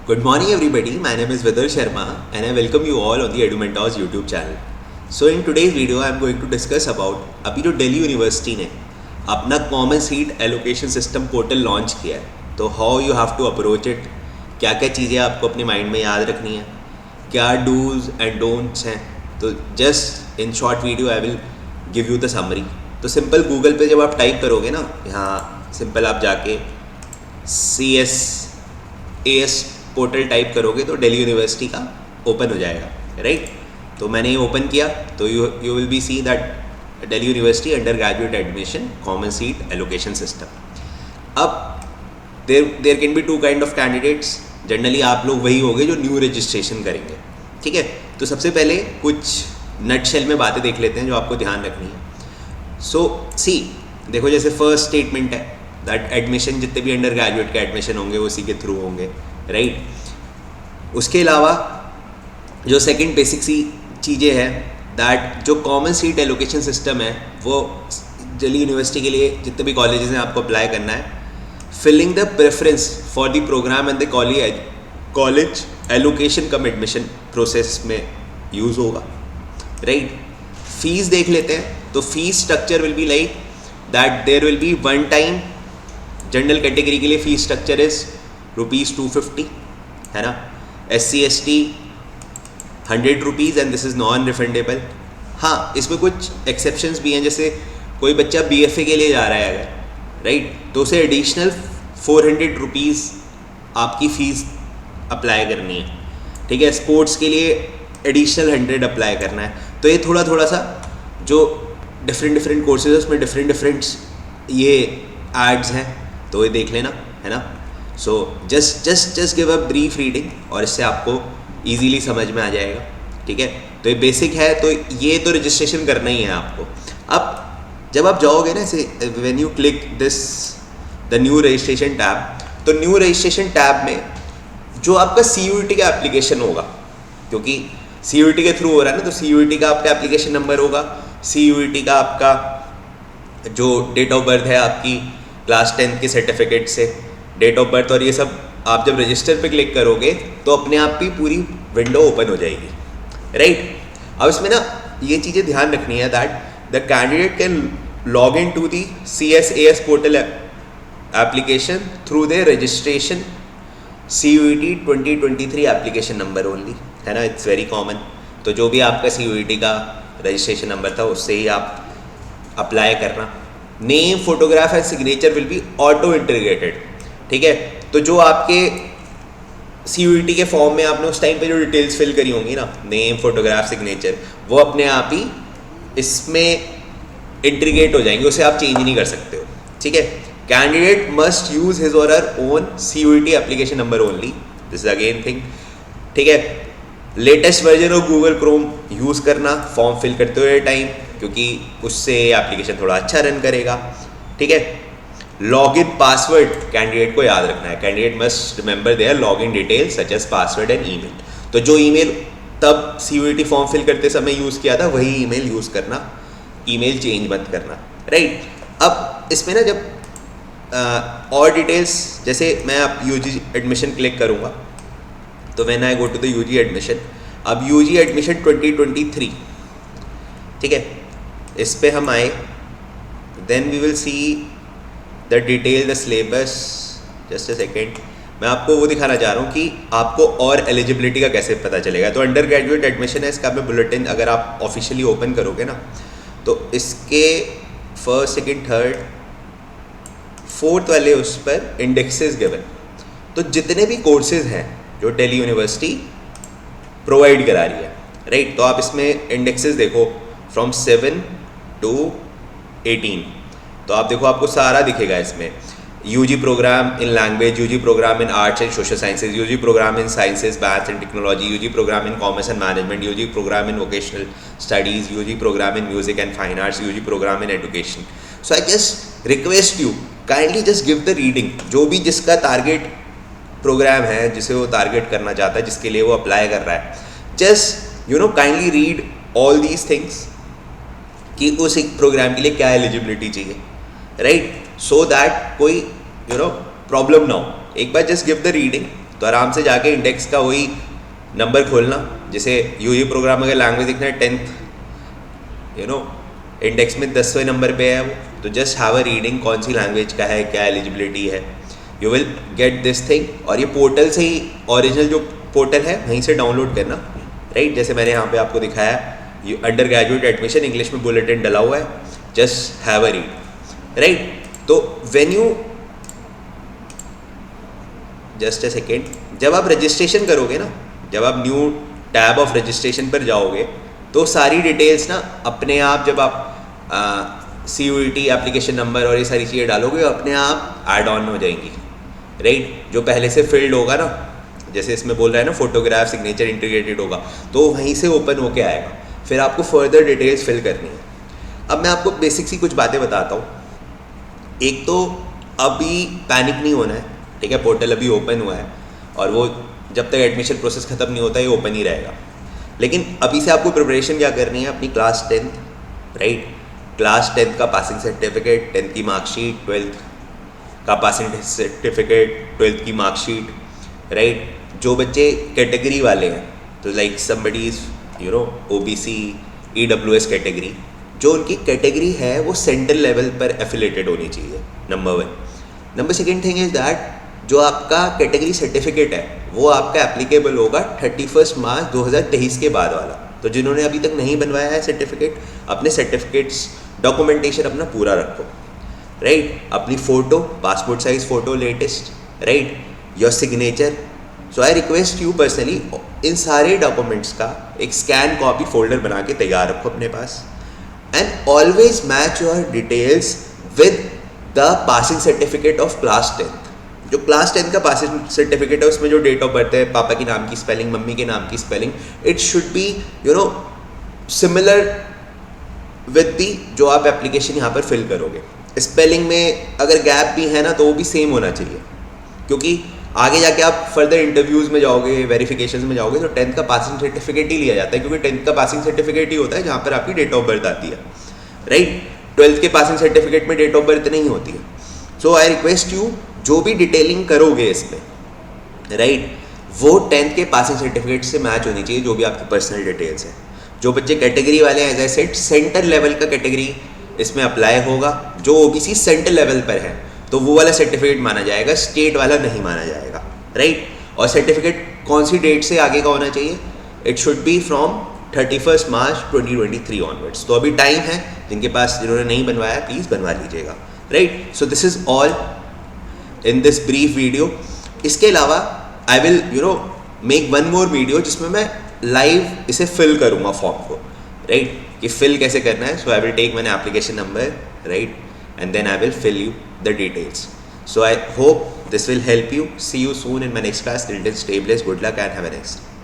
Good morning, everybody. My name is Vidar Sharma, and I welcome you all on the EduMentors YouTube channel. So, in today's video, I am going to discuss about अभी जो Delhi university ने अपना common seat allocation system portal launch किया है, तो how you have to approach it, क्या क्या चीज़ें आपको अपने माइंड में याद रखनी है, क्या डूज एंड डोंट्स हैं. तो just in short video I will give you the summary. तो सिंपल गूगल पे जब आप टाइप करोगे ना, यहाँ सिंपल आप जाके CSAS पोर्टल टाइप करोगे तो दिल्ली यूनिवर्सिटी का ओपन हो जाएगा, राइट. तो मैंने ये ओपन किया तो you will be see that Delhi University undergraduate admission common seat allocation system. अब there can be two kind of candidates. Generally आप लोग वही होंगे जो न्यू रजिस्ट्रेशन करेंगे, ठीक है. तो सबसे पहले कुछ नटशेल में बातें देख लेते हैं जो आपको ध्यान रखनी है. सो देखो, जैसे फर्स्ट स्टेटमेंट है दैट एडमिशन जितने भी अंडर ग्रेजुएट के एडमिशन होंगे वो उसी के थ्रू होंगे, राइट. उसके अलावा जो सेकंड बेसिक सी चीज़ें हैं दैट जो कॉमन सीट एलोकेशन सिस्टम है वो दिल्ली यूनिवर्सिटी के लिए जितने भी कॉलेजेस हैं आपको अप्लाई करना है. Filling the preference for the program and the college allocation cum admission process में यूज़ होगा, राइट. फीस देख लेते हैं. तो fees structure will be like that there will be one time. General category के लिए फीस स्ट्रक्चर इज ₹250, है ना. SC/ST 100 rupees and this is non refundable. हाँ, इसमें कुछ एक्सेप्शंस भी हैं, जैसे कोई बच्चा BFA के लिए जा रहा है अगर, राइट, तो उसे एडिशनल 400 रुपीज़ आपकी फ़ीस अप्लाई करनी है, ठीक है. स्पोर्ट्स के लिए एडिशनल 100 अप्लाई करना है. तो ये थोड़ा सा जो डिफरेंट कोर्सेज है उसमें डिफरेंट ये एड्स हैं, तो ये देख लेना, है ना. So just give a brief reading और इससे आपको इजीली समझ में आ जाएगा, ठीक है. तो ये बेसिक है, तो ये तो रजिस्ट्रेशन करना ही है आपको. अब जब आप जाओगे ना, ऐसे when you click this the new registration tab, तो न्यू रजिस्ट्रेशन टैब में जो आपका CUET का एप्लीकेशन होगा, क्योंकि CUET के थ्रू हो रहा है ना, तो CUET का आपका एप्लीकेशन नंबर होगा, CUET का आपका जो डेट ऑफ बर्थ है आपकी क्लास 10 के सर्टिफिकेट से डेट ऑफ बर्थ, और ये सब आप जब रजिस्टर पे क्लिक करोगे तो अपने आप ही पूरी विंडो ओपन हो जाएगी, राइट. अब इसमें ना ये चीज़ें ध्यान रखनी है that the candidate can log in to the CSAS portal application through the registration CUET 2023 application number only, है ना. It's very common. तो जो भी आपका CUET का रजिस्ट्रेशन नंबर था उससे ही आप अप्लाई करना. Name, photograph and signature will be auto integrated, ठीक है. तो जो आपके CUET के फॉर्म में आपने उस टाइम पे जो डिटेल्स फिल करी होंगी ना, नेम, फोटोग्राफ, सिग्नेचर, वो अपने आप ही इसमें इंटीग्रेट हो जाएंगे, उसे आप चेंज नहीं कर सकते हो, ठीक है. कैंडिडेट मस्ट यूज हिज और her own CUET application number only. This is again thing, ठीक है. Latest version of Google Chrome use करना फॉर्म फिल करते हुए टाइम, क्योंकि उससे एप्लीकेशन थोड़ा अच्छा रन करेगा, ठीक है. लॉगिन पासवर्ड कैंडिडेट को याद रखना है. Candidate must remember their login details such as password and email. तो जो ईमेल तब CUET फॉर्म फिल करते समय यूज़ किया था वही ईमेल यूज़ करना, ईमेल चेंज मत करना, राइट. अब इसमें ना जब और डिटेल्स, जैसे मैं अब UG एडमिशन क्लिक करूँगा तो when I go to the UG admission, अब UG एडमिशन 2023, ठीक है, इस पे हम आए, then we will see the detail the syllabus. Just a second, मैं आपको वो दिखाना चाह रहा हूँ कि आपको और एलिजिबिलिटी का कैसे पता चलेगा. तो अंडर ग्रेजुएट एडमिशन है, इसका मैं बुलेटिन अगर आप ऑफिशियली ओपन करोगे ना, तो इसके फर्स्ट, सेकेंड, थर्ड, फोर्थ वाले उस पर इंडेक्सेस गिवन. तो जितने भी कोर्सेज हैं जो दिल्ली यूनिवर्सिटी प्रोवाइड करा रही है, राइट. तो आप इसमें इंडेक्सेस देखो फ्रॉम 7 to 18. तो आप देखो, आपको सारा दिखेगा इसमें. UG program in language, UG program in arts and social sciences, UG program in sciences, maths and technology, UG program in commerce and management, UG program in vocational studies, UG program in music and fine arts, UG program in education. So I just request you kindly just give the reading. जो भी जिसका target programme है, जिसे वो target करना चाहता है, जिसके लिए वो अप्लाई कर रहा है, just kindly read all these things कि उस एक प्रोग्राम के लिए क्या एलिजिबिलिटी चाहिए, राइट. सो दैट कोई प्रॉब्लम ना हो. एक बार जस्ट गिव द रीडिंग, तो आराम से जाके इंडेक्स का वही नंबर खोलना, जैसे यू प्रोग्राम अगर लैंग्वेज दिखना है 10th इंडेक्स में 10वें नंबर पे है वो, तो जस्ट हैव अ रीडिंग कौन सी लैंग्वेज का है, क्या एलिजिबिलिटी है, you will get this thing. और ये पोर्टल से ही, ओरिजिनल जो पोर्टल है वहीं से डाउनलोड करना, राइट। जैसे मैंने यहाँ पे आपको दिखाया, अंडर ग्रेजुएट एडमिशन इंग्लिश में बुलेटिन डला हुआ है, just have a read, right. तो when you, just a second, जब आप रजिस्ट्रेशन करोगे ना, जब आप न्यू टैब ऑफ रजिस्ट्रेशन पर जाओगे, तो सारी डिटेल्स ना अपने आप, जब आप CUET एप्लीकेशन नंबर और ये सारी चीज़ें डालोगे, अपने आप ऐड ऑन हो जाएंगी, राइट। जो पहले से फिल्ड होगा ना, जैसे इसमें बोल रहा है ना फोटोग्राफ सिग्नेचर इंटीग्रेटेड होगा, तो वहीं से ओपन होके आएगा, फिर आपको फर्दर डिटेल्स फिल करनी है। अब मैं आपको बेसिक सी कुछ बातें बताता हूँ। एक तो अभी पैनिक नहीं होना है, ठीक है, पोर्टल अभी ओपन हुआ है और वो जब तक एडमिशन प्रोसेस ख़त्म नहीं होता ये ओपन ही रहेगा। लेकिन अभी से आपको प्रिपरेशन क्या करनी है, अपनी class 10th, right, class 10th का पासिंग सर्टिफिकेट, 10th की मार्कशीट, 12th का पासिंग सर्टिफिकेट, 12th की मार्कशीट, राइट। जो बच्चे कैटेगरी वाले हैं, तो like somebody is OBC EWS category, जो उनकी कैटेगरी है वो सेंट्रल लेवल पर एफिलेटेड होनी चाहिए, number 1। Number second thing is that जो आपका कैटेगरी सर्टिफिकेट है वो आपका एप्लीकेबल होगा 31 मार्च 2023 के बाद वाला। तो जिन्होंने अभी तक नहीं बनवाया है सर्टिफिकेट, अपने सर्टिफिकेट्स डॉक्यूमेंटेशन अपना पूरा रखो, राइट। अपनी photo, passport size photo latest, right, your signature. So I request you personally, इन सारे डॉक्यूमेंट्स का एक स्कैन कॉपी फोल्डर बना के तैयार रखो अपने पास, and always match your details with the passing certificate of class 10th। जो क्लास 10th का पासिंग सर्टिफिकेट है उसमें जो डेट ऑफ बर्थ है, पापा के नाम की स्पेलिंग, मम्मी के नाम की spelling, it should be similar with the जो आप एप्लीकेशन यहाँ पर फिल करोगे। स्पेलिंग में अगर गैप भी है ना तो वो भी सेम होना चाहिए, क्योंकि आगे जाके आप फर्दर इंटरव्यूज़ में जाओगे, वेरिफिकेशन में जाओगे, तो 10th का पासिंग सर्टिफिकेट ही लिया जाता है, क्योंकि 10th का पासिंग सर्टिफिकेट ही होता है जहाँ पर आपकी डेट ऑफ बर्थ आती है, राइट। 12th के पासिंग सर्टिफिकेट में डेट ऑफ बर्थ नहीं होती है। सो आई रिक्वेस्ट यू, जो भी डिटेलिंग करोगे इसमें, राइट, वो 10th के पासिंग सर्टिफिकेट से मैच होनी चाहिए, जो भी आपकी पर्सनल डिटेल्स हैं। जो बच्चे कैटेगरी वाले हैं, as I said, centre level का कैटेगरी इसमें अप्लाई होगा। जो OBC सेंटर लेवल पर है तो वो वाला सर्टिफिकेट माना जाएगा, स्टेट वाला नहीं माना जाएगा, राइट। और सर्टिफिकेट कौन सी डेट से आगे का होना चाहिए, it should be from 31 March 2023 onwards. तो अभी टाइम है, जिनके पास, जिन्होंने नहीं बनवाया प्लीज़ बनवा लीजिएगा, right. So this is all in this brief video. इसके अलावा I will make one more video जिसमें मैं लाइव इसे फिल करूँगा फॉर्म को, राइट, कि फिल कैसे करना है। So I will take my application number, right, and then I will fill you the details. So I hope this will help you. See you soon in my next class. Till then, stay blessed, good luck and have a nice day.